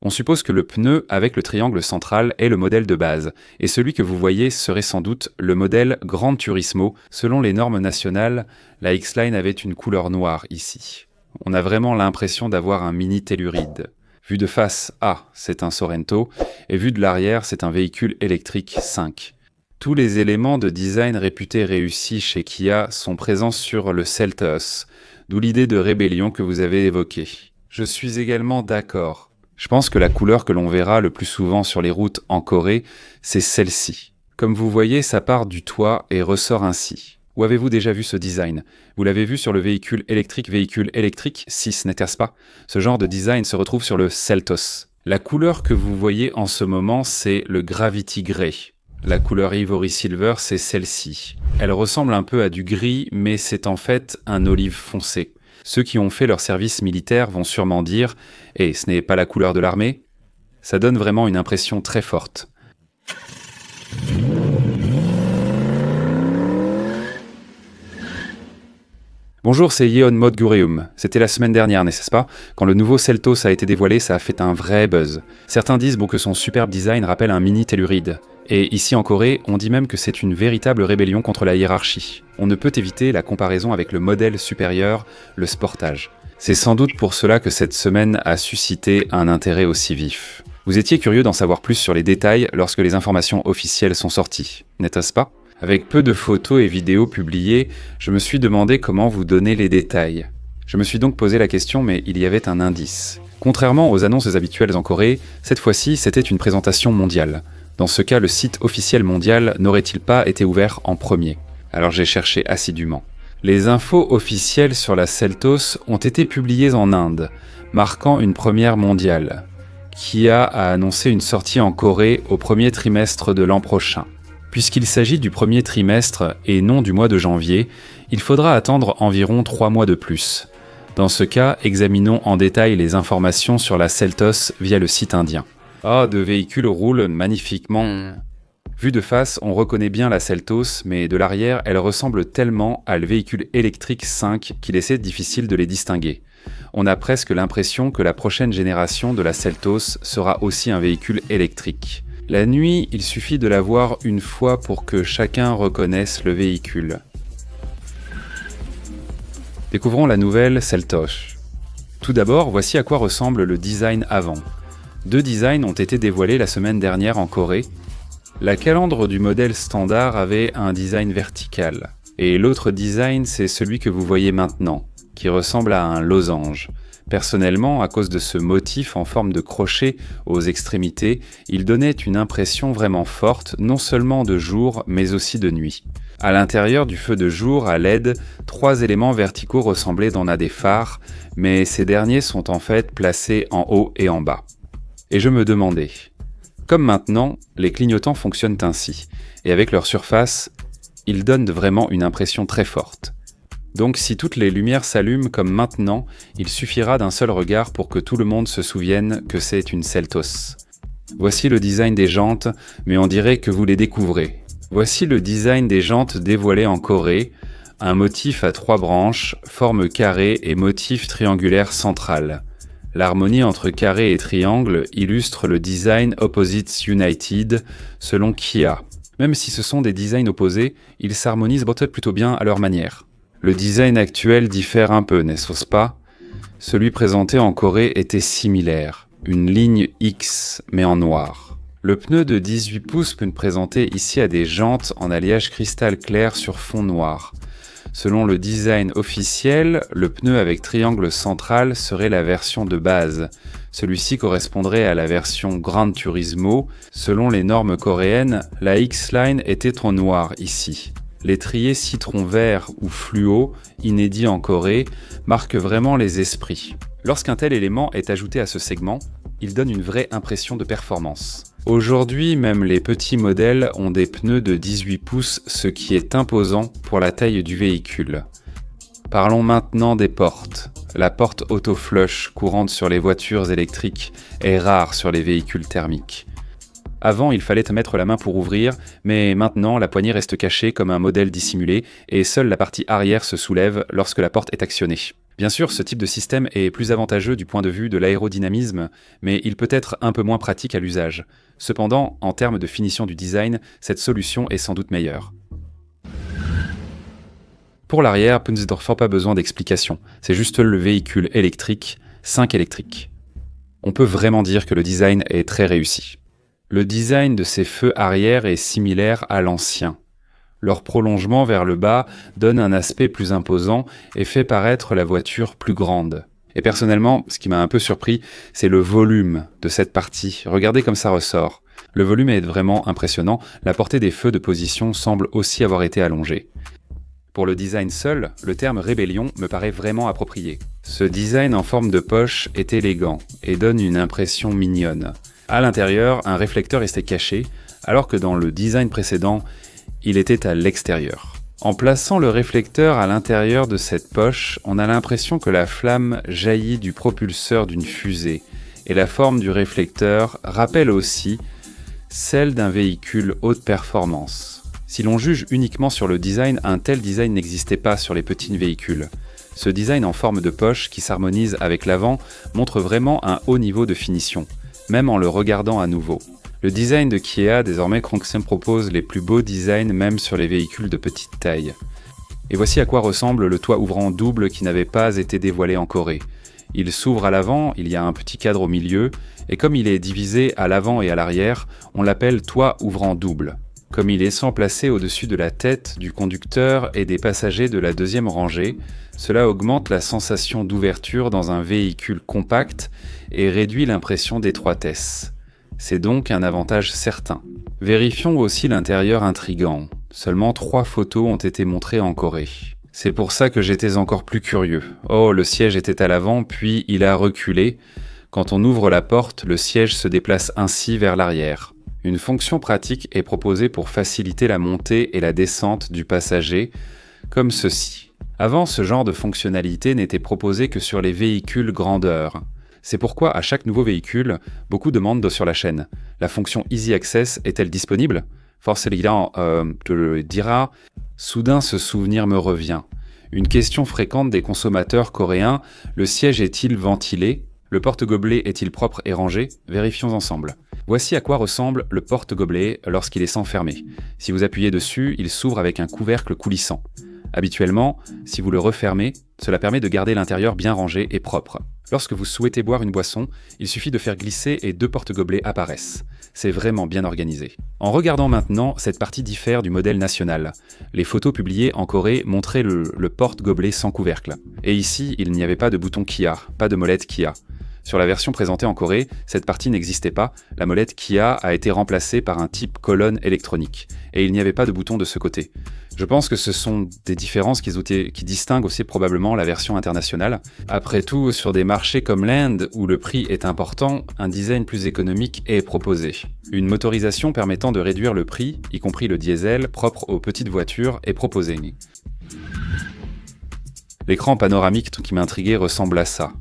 On suppose que le pneu avec le triangle central est le modèle de base, et celui que vous voyez serait sans doute le modèle Gran Turismo. Selon les normes nationales, la X-Line avait une couleur noire ici. On a vraiment l'impression d'avoir un mini Telluride. Vu de face, c'est un Sorento, et vu de l'arrière, c'est un véhicule électrique 5. Tous les éléments de design réputés réussis chez Kia sont présents sur le Seltos, d'où l'idée de rébellion que vous avez évoquée. Je suis également d'accord. Je pense que la couleur que l'on verra le plus souvent sur les routes en Corée, c'est celle-ci. Comme vous voyez, ça part du toit et ressort ainsi. Où avez-vous déjà vu ce design? Vous l'avez vu sur le véhicule électrique 6, n'est-ce pas? Ce genre de design se retrouve sur le Seltos. La couleur que vous voyez en ce moment, c'est le Gravity Grey. La couleur Ivory Silver, c'est celle-ci. Elle ressemble un peu à du gris, mais c'est en fait un olive foncé. Ceux qui ont fait leur service militaire vont sûrement dire « Et ce n'est pas la couleur de l'armée ?» Ça donne vraiment une impression très forte. Bonjour, c'est Yeon Modgureum. C'était la semaine dernière, n'est-ce pas? Quand le nouveau Seltos a été dévoilé, ça a fait un vrai buzz. Certains disent que son superbe design rappelle un mini Telluride. Et ici en Corée, on dit même que c'est une véritable rébellion contre la hiérarchie. On ne peut éviter la comparaison avec le modèle supérieur, le Sportage. C'est sans doute pour cela que cette semaine a suscité un intérêt aussi vif. Vous étiez curieux d'en savoir plus sur les détails lorsque les informations officielles sont sorties, n'est-ce pas? Avec peu de photos et vidéos publiées, je me suis demandé comment vous donner les détails. Je me suis donc posé la question, mais il y avait un indice. Contrairement aux annonces habituelles en Corée, cette fois-ci, c'était une présentation mondiale. Dans ce cas, le site officiel mondial n'aurait-il pas été ouvert en premier? Alors j'ai cherché assidûment. Les infos officielles sur la Seltos ont été publiées en Inde, marquant une première mondiale. Kia a annoncé une sortie en Corée au premier trimestre de l'an prochain. Puisqu'il s'agit du premier trimestre et non du mois de janvier, il faudra attendre environ 3 mois de plus. Dans ce cas, examinons en détail les informations sur la Seltos via le site indien. De véhicules roulent magnifiquement. Vu de face, on reconnaît bien la Seltos, mais de l'arrière, elle ressemble tellement à le véhicule électrique 5 qu'il essaie difficile de les distinguer. On a presque l'impression que la prochaine génération de la Seltos sera aussi un véhicule électrique. La nuit, il suffit de la voir une fois pour que chacun reconnaisse le véhicule. Découvrons la nouvelle Seltos. Tout d'abord, voici à quoi ressemble le design avant. 2 designs ont été dévoilés la semaine dernière en Corée. La calandre du modèle standard avait un design vertical. Et l'autre design, c'est celui que vous voyez maintenant, qui ressemble à un losange. Personnellement, à cause de ce motif en forme de crochet aux extrémités, il donnait une impression vraiment forte, non seulement de jour, mais aussi de nuit. À l'intérieur du feu de jour à LED, 3 éléments verticaux ressemblaient à des phares, mais ces derniers sont en fait placés en haut et en bas. Et je me demandais, comme maintenant, les clignotants fonctionnent ainsi, et avec leur surface, ils donnent vraiment une impression très forte. Donc si toutes les lumières s'allument comme maintenant, il suffira d'un seul regard pour que tout le monde se souvienne que c'est une Seltos. Voici le design des jantes, mais on dirait que vous les découvrez. Voici le design des jantes dévoilées en Corée, un motif à 3 branches, forme carrée et motif triangulaire central. L'harmonie entre carré et triangle illustre le design Opposites United selon Kia. Même si ce sont des designs opposés, ils s'harmonisent plutôt bien à leur manière. Le design actuel diffère un peu, n'est-ce pas? Celui présenté en Corée était similaire, une ligne X, mais en noir. Le pneu de 18 pouces présenté ici a des jantes en alliage cristal clair sur fond noir. Selon le design officiel, le pneu avec triangle central serait la version de base. Celui-ci correspondrait à la version Gran Turismo. Selon les normes coréennes, la X-Line était en noir ici. L'étrier citron vert ou fluo, inédit en Corée, marque vraiment les esprits. Lorsqu'un tel élément est ajouté à ce segment, il donne une vraie impression de performance. Aujourd'hui, même les petits modèles ont des pneus de 18 pouces, ce qui est imposant pour la taille du véhicule. Parlons maintenant des portes. La porte auto-flush courante sur les voitures électriques est rare sur les véhicules thermiques. Avant, il fallait te mettre la main pour ouvrir, mais maintenant, la poignée reste cachée comme un modèle dissimulé et seule la partie arrière se soulève lorsque la porte est actionnée. Bien sûr, ce type de système est plus avantageux du point de vue de l'aérodynamisme, mais il peut être un peu moins pratique à l'usage. Cependant, en termes de finition du design, cette solution est sans doute meilleure. Pour l'arrière, Pünsdorfer, pas besoin d'explication. C'est juste le véhicule électrique, 5 électriques. On peut vraiment dire que le design est très réussi. Le design de ces feux arrière est similaire à l'ancien. Leur prolongement vers le bas donne un aspect plus imposant et fait paraître la voiture plus grande. Et personnellement, ce qui m'a un peu surpris, c'est le volume de cette partie. Regardez comme ça ressort. Le volume est vraiment impressionnant, la portée des feux de position semble aussi avoir été allongée. Pour le design seul, le terme rébellion me paraît vraiment approprié. Ce design en forme de poche est élégant et donne une impression mignonne. À l'intérieur, un réflecteur restait caché, alors que dans le design précédent, il était à l'extérieur. En plaçant le réflecteur à l'intérieur de cette poche, on a l'impression que la flamme jaillit du propulseur d'une fusée, et la forme du réflecteur rappelle aussi celle d'un véhicule haute performance. Si l'on juge uniquement sur le design, un tel design n'existait pas sur les petits véhicules. Ce design en forme de poche qui s'harmonise avec l'avant montre vraiment un haut niveau de finition, même en le regardant à nouveau. Le design de Kia, désormais Kronxen propose les plus beaux designs même sur les véhicules de petite taille. Et voici à quoi ressemble le toit ouvrant double qui n'avait pas été dévoilé en Corée. Il s'ouvre à l'avant, il y a un petit cadre au milieu, et comme il est divisé à l'avant et à l'arrière, on l'appelle toit ouvrant double. Comme il est sans placer au-dessus de la tête du conducteur et des passagers de la deuxième rangée, cela augmente la sensation d'ouverture dans un véhicule compact et réduit l'impression d'étroitesse. C'est donc un avantage certain. Vérifions aussi l'intérieur intrigant. Seulement 3 photos ont été montrées en Corée. C'est pour ça que j'étais encore plus curieux. Oh, le siège était à l'avant, puis il a reculé. Quand on ouvre la porte, le siège se déplace ainsi vers l'arrière. Une fonction pratique est proposée pour faciliter la montée et la descente du passager, comme ceci. Avant, ce genre de fonctionnalité n'était proposé que sur les véhicules grandeur. C'est pourquoi à chaque nouveau véhicule, beaucoup demandent sur la chaîne. La fonction Easy Access est-elle disponible? Force te le dira. Soudain, ce souvenir me revient. Une question fréquente des consommateurs coréens, le siège est-il ventilé? Le porte-gobelet est-il propre et rangé? Vérifions ensemble. Voici à quoi ressemble le porte-gobelet lorsqu'il est sans fermer. Si vous appuyez dessus, il s'ouvre avec un couvercle coulissant. Habituellement, si vous le refermez, cela permet de garder l'intérieur bien rangé et propre. Lorsque vous souhaitez boire une boisson, il suffit de faire glisser et 2 porte-gobelets apparaissent. C'est vraiment bien organisé. En regardant maintenant, cette partie diffère du modèle national. Les photos publiées en Corée montraient le porte-gobelet sans couvercle. Et ici, il n'y avait pas de bouton Kia, pas de molette Kia. Sur la version présentée en Corée, cette partie n'existait pas, la molette Kia a été remplacée par un type colonne électronique, et il n'y avait pas de bouton de ce côté. Je pense que ce sont des différences qui distinguent aussi probablement la version internationale. Après tout, sur des marchés comme l'Inde, où le prix est important, un design plus économique est proposé. Une motorisation permettant de réduire le prix, y compris le diesel, propre aux petites voitures, est proposée. L'écran panoramique qui m'intriguait ressemble à ça.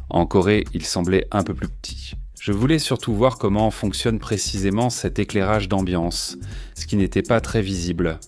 En Corée, il semblait un peu plus petit. Je voulais surtout voir comment fonctionne précisément cet éclairage d'ambiance, ce qui n'était pas très visible.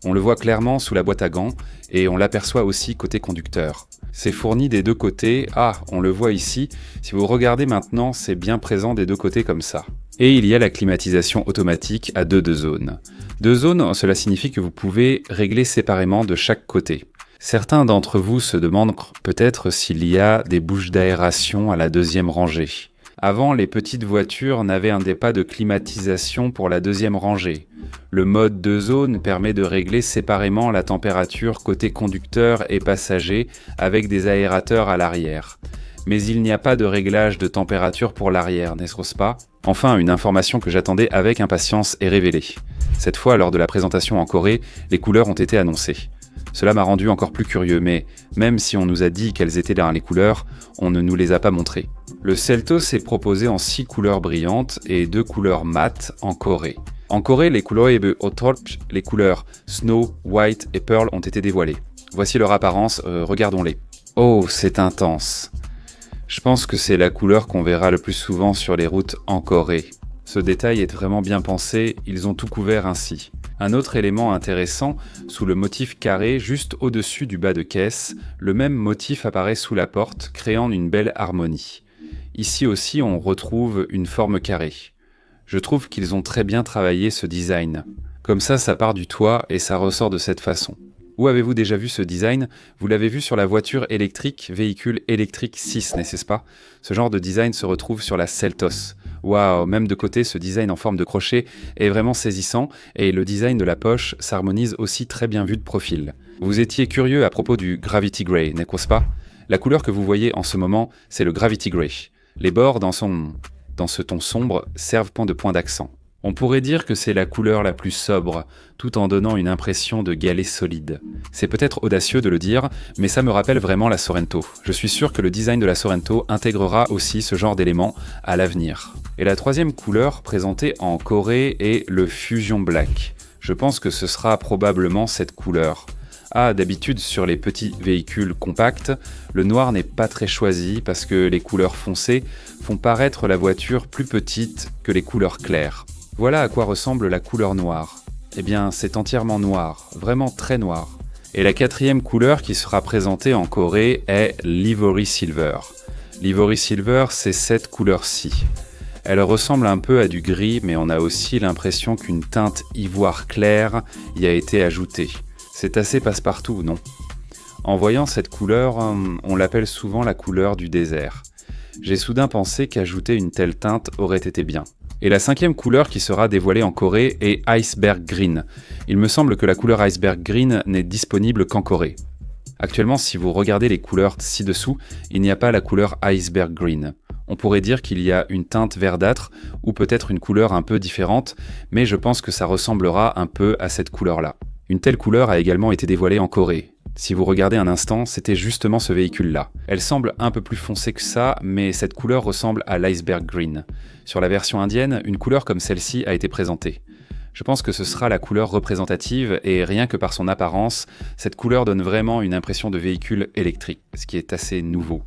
On le voit clairement sous la boîte à gants, et on l'aperçoit aussi côté conducteur. C'est fourni des deux côtés, on le voit ici, si vous regardez maintenant, c'est bien présent des deux côtés comme ça. Et il y a la climatisation automatique à 2 zones. 2 zones, cela signifie que vous pouvez régler séparément de chaque côté. Certains d'entre vous se demandent peut-être s'il y a des bouches d'aération à la deuxième rangée. Avant, les petites voitures n'avaient pas de climatisation pour la deuxième rangée. Le mode 2 zones permet de régler séparément la température côté conducteur et passager avec des aérateurs à l'arrière. Mais il n'y a pas de réglage de température pour l'arrière, n'est-ce pas? Enfin, une information que j'attendais avec impatience est révélée. Cette fois, lors de la présentation en Corée, les couleurs ont été annoncées. Cela m'a rendu encore plus curieux, mais même si on nous a dit quelles étaient les couleurs, on ne nous les a pas montrées. Le Seltos est proposé en 6 couleurs brillantes et 2 couleurs mates en Corée. En Corée, les couleurs Snow, White et Pearl ont été dévoilées. Voici leur apparence, regardons-les. Oh, c'est intense. Je pense que c'est la couleur qu'on verra le plus souvent sur les routes en Corée. Ce détail est vraiment bien pensé, ils ont tout couvert ainsi. Un autre élément intéressant, sous le motif carré juste au-dessus du bas de caisse, le même motif apparaît sous la porte, créant une belle harmonie. Ici aussi, on retrouve une forme carrée. Je trouve qu'ils ont très bien travaillé ce design. Comme ça part du toit et ça ressort de cette façon. Où avez-vous déjà vu ce design? Vous l'avez vu sur la voiture électrique, véhicule électrique 6, n'est-ce pas? Ce genre de design se retrouve sur la Seltos. Waouh, même de côté, ce design en forme de crochet est vraiment saisissant et le design de la poche s'harmonise aussi très bien vu de profil. Vous étiez curieux à propos du Gravity Grey, n'est-ce pas? La couleur que vous voyez en ce moment, c'est le Gravity Grey. Les bords dans ce ton sombre servent de point d'accent. On pourrait dire que c'est la couleur la plus sobre, tout en donnant une impression de galet solide. C'est peut-être audacieux de le dire, mais ça me rappelle vraiment la Sorento. Je suis sûr que le design de la Sorento intégrera aussi ce genre d'éléments à l'avenir. Et la troisième couleur présentée en Corée est le Fusion Black. Je pense que ce sera probablement cette couleur. Ah, d'habitude sur les petits véhicules compacts, le noir n'est pas très choisi parce que les couleurs foncées font paraître la voiture plus petite que les couleurs claires. Voilà à quoi ressemble la couleur noire. Eh bien, c'est entièrement noir, vraiment très noir. Et la quatrième couleur qui sera présentée en Corée est l'Ivory Silver. L'Ivory Silver, c'est cette couleur-ci. Elle ressemble un peu à du gris, mais on a aussi l'impression qu'une teinte ivoire claire y a été ajoutée. C'est assez passe-partout, non? En voyant cette couleur, on l'appelle souvent la couleur du désert. J'ai soudain pensé qu'ajouter une telle teinte aurait été bien. Et la cinquième couleur qui sera dévoilée en Corée est Iceberg Green. Il me semble que la couleur Iceberg Green n'est disponible qu'en Corée. Actuellement, si vous regardez les couleurs ci-dessous, il n'y a pas la couleur Iceberg Green. On pourrait dire qu'il y a une teinte verdâtre ou peut-être une couleur un peu différente, mais je pense que ça ressemblera un peu à cette couleur-là. Une telle couleur a également été dévoilée en Corée. Si vous regardez un instant, c'était justement ce véhicule-là. Elle semble un peu plus foncée que ça, mais cette couleur ressemble à l'iceberg green. Sur la version indienne, une couleur comme celle-ci a été présentée. Je pense que ce sera la couleur représentative et rien que par son apparence, cette couleur donne vraiment une impression de véhicule électrique, ce qui est assez nouveau.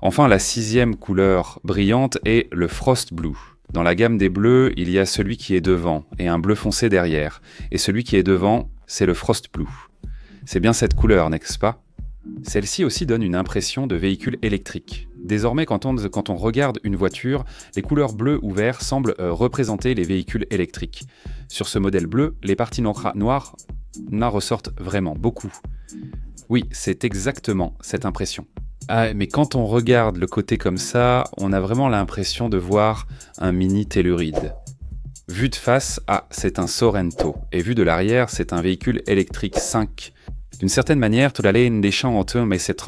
Enfin, la sixième couleur brillante est le Frost Blue. Dans la gamme des bleus, il y a celui qui est devant et un bleu foncé derrière. Et celui qui est devant, c'est le Frost Blue. C'est bien cette couleur, n'est-ce pas? Celle-ci aussi donne une impression de véhicule électrique. Désormais, quand on regarde une voiture, les couleurs bleu ou vert semblent représenter les véhicules électriques. Sur ce modèle bleu, les parties noires ressortent vraiment beaucoup. Oui, c'est exactement cette impression. Ah, mais quand on regarde le côté comme ça, on a vraiment l'impression de voir un mini Telluride. Vu de face, c'est un Sorento, et vu de l'arrière, c'est un véhicule électrique 5. D'une certaine manière, tout l'aller des champs en mais c'est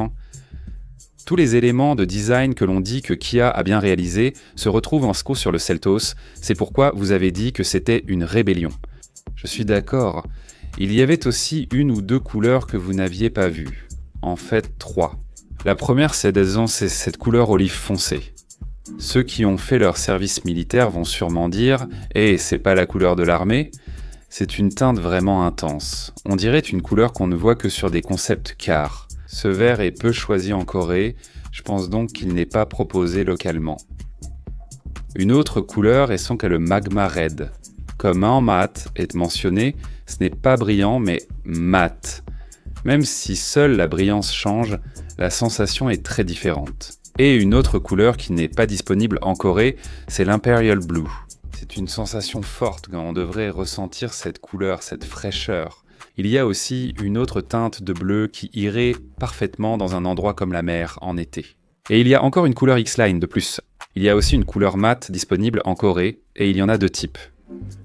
tous les éléments de design que l'on dit que Kia a bien réalisé se retrouvent en SCO sur le Seltos, c'est pourquoi vous avez dit que c'était une rébellion. Je suis d'accord. Il y avait aussi une ou deux couleurs que vous n'aviez pas vues. En fait, 3. La première, c'est cette couleur olive foncé. Ceux qui ont fait leur service militaire vont sûrement dire « Eh, c'est pas la couleur de l'armée ». C'est une teinte vraiment intense. On dirait une couleur qu'on ne voit que sur des concepts cars. Ce vert est peu choisi en Corée, je pense donc qu'il n'est pas proposé localement. Une autre couleur est le Magma Red. Comme en mat est mentionné, ce n'est pas brillant mais mat. Même si seule la brillance change, la sensation est très différente. Et une autre couleur qui n'est pas disponible en Corée, c'est l'Imperial Blue. C'est une sensation forte quand on devrait ressentir cette couleur, cette fraîcheur. Il y a aussi une autre teinte de bleu qui irait parfaitement dans un endroit comme la mer en été. Et il y a encore une couleur X-Line de plus. Il y a aussi une couleur mat disponible en Corée, et il y en a 2 types.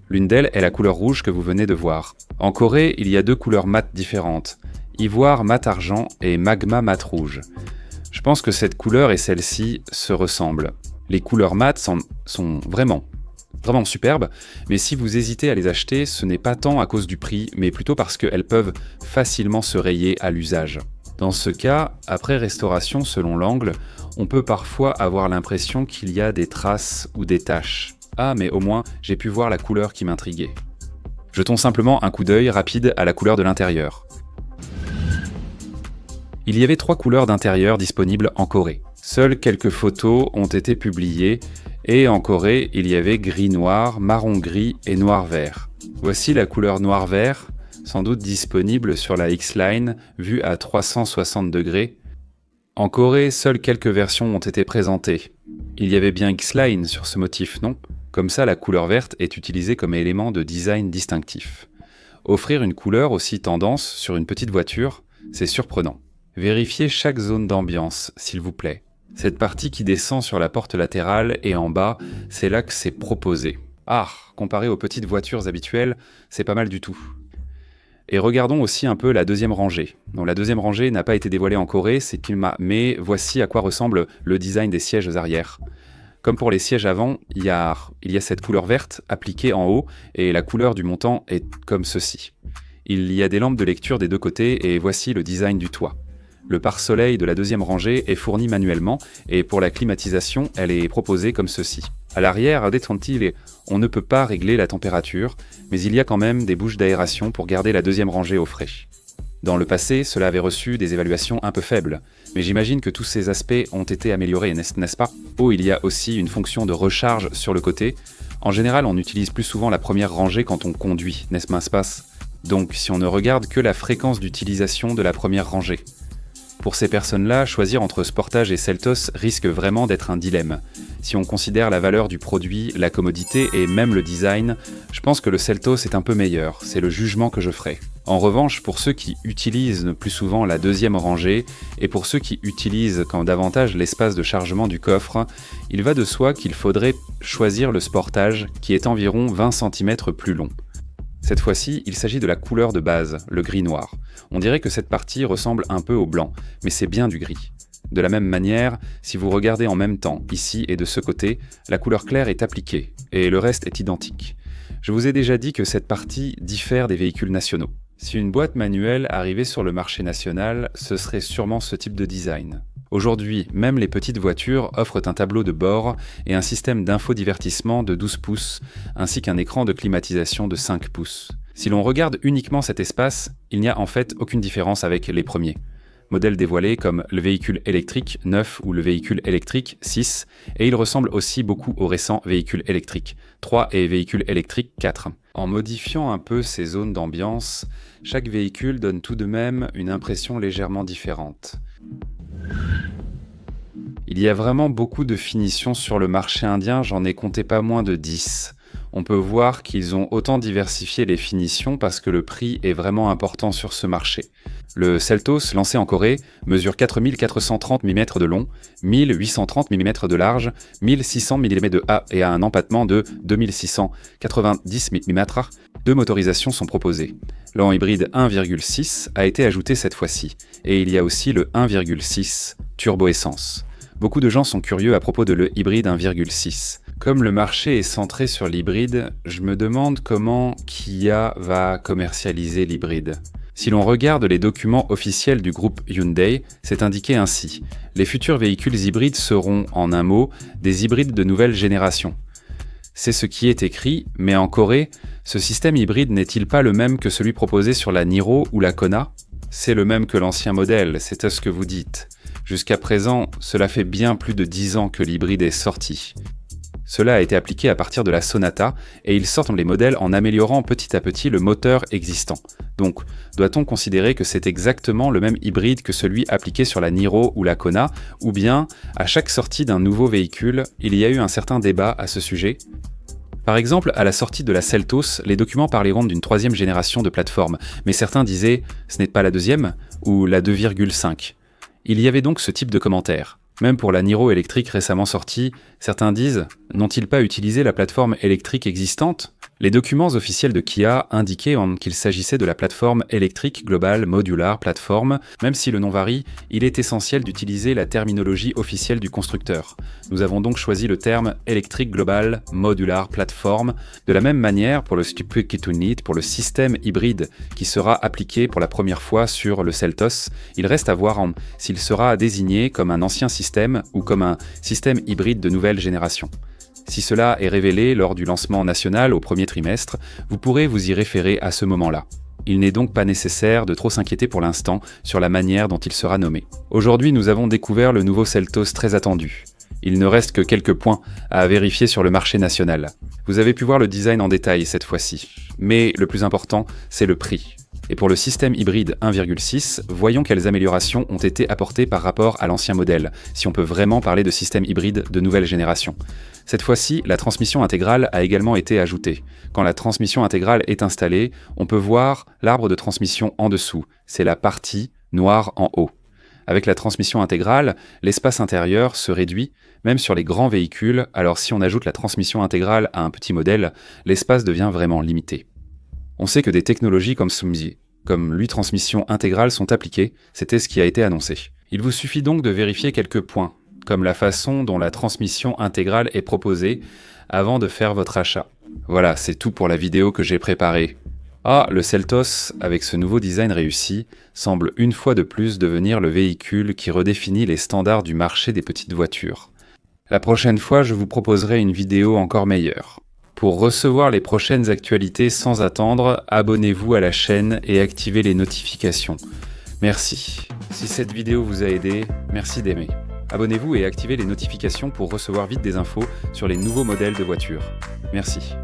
L'une d'elles est la couleur rouge que vous venez de voir. En Corée, il y a 2 couleurs mat différentes. Ivoire mat argent et magma mat rouge. Je pense que cette couleur et celle-ci se ressemblent. Les couleurs mat sont vraiment superbes, mais si vous hésitez à les acheter, ce n'est pas tant à cause du prix, mais plutôt parce qu'elles peuvent facilement se rayer à l'usage. Dans ce cas, après restauration selon l'angle, on peut parfois avoir l'impression qu'il y a des traces ou des taches. Ah, mais au moins, j'ai pu voir la couleur qui m'intriguait. Jetons simplement un coup d'œil rapide à la couleur de l'intérieur. Il y avait 3 couleurs d'intérieur disponibles en Corée. Seules quelques photos ont été publiées Et en Corée, il y avait gris-noir, marron-gris et noir-vert. Voici la couleur noir-vert, sans doute disponible sur la X-Line, vue à 360 degrés. En Corée, seules quelques versions ont été présentées. Il y avait bien X-Line sur ce motif, non? Comme ça, la couleur verte est utilisée comme élément de design distinctif. Offrir une couleur aussi tendance sur une petite voiture, c'est surprenant. Vérifiez chaque zone d'ambiance, s'il vous plaît. Cette partie qui descend sur la porte latérale et en bas, c'est là que c'est proposé. Ah, comparé aux petites voitures habituelles, c'est pas mal du tout. Et regardons aussi un peu la deuxième rangée. Donc, la deuxième rangée n'a pas été dévoilée en Corée, mais voici à quoi ressemble le design des sièges arrière. Comme pour les sièges avant, il y a cette couleur verte appliquée en haut et la couleur du montant est comme ceci. Il y a des lampes de lecture des deux côtés et voici le design du toit. Le pare-soleil de la deuxième rangée est fourni manuellement et pour la climatisation, elle est proposée comme ceci. À l'arrière, détente-t-il, on ne peut pas régler la température, mais il y a quand même des bouches d'aération pour garder la deuxième rangée au frais. Dans le passé, cela avait reçu des évaluations un peu faibles, mais j'imagine que tous ces aspects ont été améliorés, n'est-ce pas? Oh, il y a aussi une fonction de recharge sur le côté. En général, on utilise plus souvent la première rangée quand on conduit, n'est-ce pas? Donc, si on ne regarde que la fréquence d'utilisation de la première rangée. Pour ces personnes-là, choisir entre Sportage et Seltos risque vraiment d'être un dilemme. Si on considère la valeur du produit, la commodité et même le design, je pense que le Seltos est un peu meilleur, c'est le jugement que je ferai. En revanche, pour ceux qui utilisent plus souvent la deuxième rangée, et pour ceux qui utilisent davantage l'espace de chargement du coffre, il va de soi qu'il faudrait choisir le Sportage, qui est environ 20 cm plus long. Cette fois-ci, il s'agit de la couleur de base, le gris-noir. On dirait que cette partie ressemble un peu au blanc, mais c'est bien du gris. De la même manière, si vous regardez en même temps, ici et de ce côté, la couleur claire est appliquée, et le reste est identique. Je vous ai déjà dit que cette partie diffère des véhicules nationaux. Si une boîte manuelle arrivait sur le marché national, ce serait sûrement ce type de design. Aujourd'hui, même les petites voitures offrent un tableau de bord et un système d'infodivertissement de 12 pouces, ainsi qu'un écran de climatisation de 5 pouces. Si l'on regarde uniquement cet espace, il n'y a en fait aucune différence avec les premiers. Modèles dévoilés comme le véhicule électrique 9 ou le véhicule électrique 6, et il ressemble aussi beaucoup aux récents véhicules électriques 3 et véhicules électriques 4. En modifiant un peu ces zones d'ambiance, chaque véhicule donne tout de même une impression légèrement différente. Il y a vraiment beaucoup de finitions sur le marché indien, j'en ai compté pas moins de 10. On peut voir qu'ils ont autant diversifié les finitions parce que le prix est vraiment important sur ce marché. Le Seltos, lancé en Corée, mesure 4430 mm de long, 1830 mm de large, 1600 mm de A et a un empattement de 2690 mm. Deux motorisations sont proposées. L'an hybride 1,6 a été ajouté cette fois-ci, et il y a aussi le 1,6 turbo-essence. Beaucoup de gens sont curieux à propos de le hybride 1,6. Comme le marché est centré sur l'hybride, je me demande comment Kia va commercialiser l'hybride. Si l'on regarde les documents officiels du groupe Hyundai, c'est indiqué ainsi. Les futurs véhicules hybrides seront, en un mot, des hybrides de nouvelle génération. C'est ce qui est écrit, mais en Corée, ce système hybride n'est-il pas le même que celui proposé sur la Niro ou la Kona? C'est le même que l'ancien modèle, c'est ce que vous dites. Jusqu'à présent, cela fait bien plus de 10 ans que l'hybride est sorti. Cela a été appliqué à partir de la Sonata, et ils sortent les modèles en améliorant petit à petit le moteur existant. Donc, doit-on considérer que c'est exactement le même hybride que celui appliqué sur la Niro ou la Kona, ou bien, à chaque sortie d'un nouveau véhicule, il y a eu un certain débat à ce sujet? Par exemple, à la sortie de la Seltos, les documents parleront d'une 3e génération de plateforme, mais certains disaient « ce n'est pas la 2e » ou la 2,5. Il y avait donc ce type de commentaires. Même pour la Niro électrique récemment sortie, certains disent « n'ont-ils pas utilisé la plateforme électrique existante ?» Les documents officiels de Kia indiquaient qu'il s'agissait de la plateforme électrique Global Modular Platform. Même si le nom varie, il est essentiel d'utiliser la terminologie officielle du constructeur. Nous avons donc choisi le terme Electric Global Modular Platform. De la même manière, pour le Stupid Unit, pour le système hybride qui sera appliqué pour la première fois sur le Seltos, il reste à voir s'il sera désigné comme un ancien système ou comme un système hybride de nouvelle génération. Si cela est révélé lors du lancement national au premier trimestre, vous pourrez vous y référer à ce moment-là. Il n'est donc pas nécessaire de trop s'inquiéter pour l'instant sur la manière dont il sera nommé. Aujourd'hui, nous avons découvert le nouveau Seltos très attendu. Il ne reste que quelques points à vérifier sur le marché national. Vous avez pu voir le design en détail cette fois-ci, mais le plus important, c'est le prix. Et pour le système hybride 1,6, voyons quelles améliorations ont été apportées par rapport à l'ancien modèle, si on peut vraiment parler de système hybride de nouvelle génération. Cette fois-ci, la transmission intégrale a également été ajoutée. Quand la transmission intégrale est installée, on peut voir l'arbre de transmission en dessous, c'est la partie noire en haut. Avec la transmission intégrale, l'espace intérieur se réduit, même sur les grands véhicules, alors si on ajoute la transmission intégrale à un petit modèle, l'espace devient vraiment limité. On sait que des technologies comme l'U-transmission intégrale sont appliquées, c'était ce qui a été annoncé. Il vous suffit donc de vérifier quelques points, comme la façon dont la transmission intégrale est proposée, avant de faire votre achat. Voilà, c'est tout pour la vidéo que j'ai préparée. Ah, le Seltos, avec ce nouveau design réussi, semble une fois de plus devenir le véhicule qui redéfinit les standards du marché des petites voitures. La prochaine fois, je vous proposerai une vidéo encore meilleure. Pour recevoir les prochaines actualités sans attendre, abonnez-vous à la chaîne et activez les notifications. Merci. Si cette vidéo vous a aidé, merci d'aimer. Abonnez-vous et activez les notifications pour recevoir vite des infos sur les nouveaux modèles de voitures. Merci.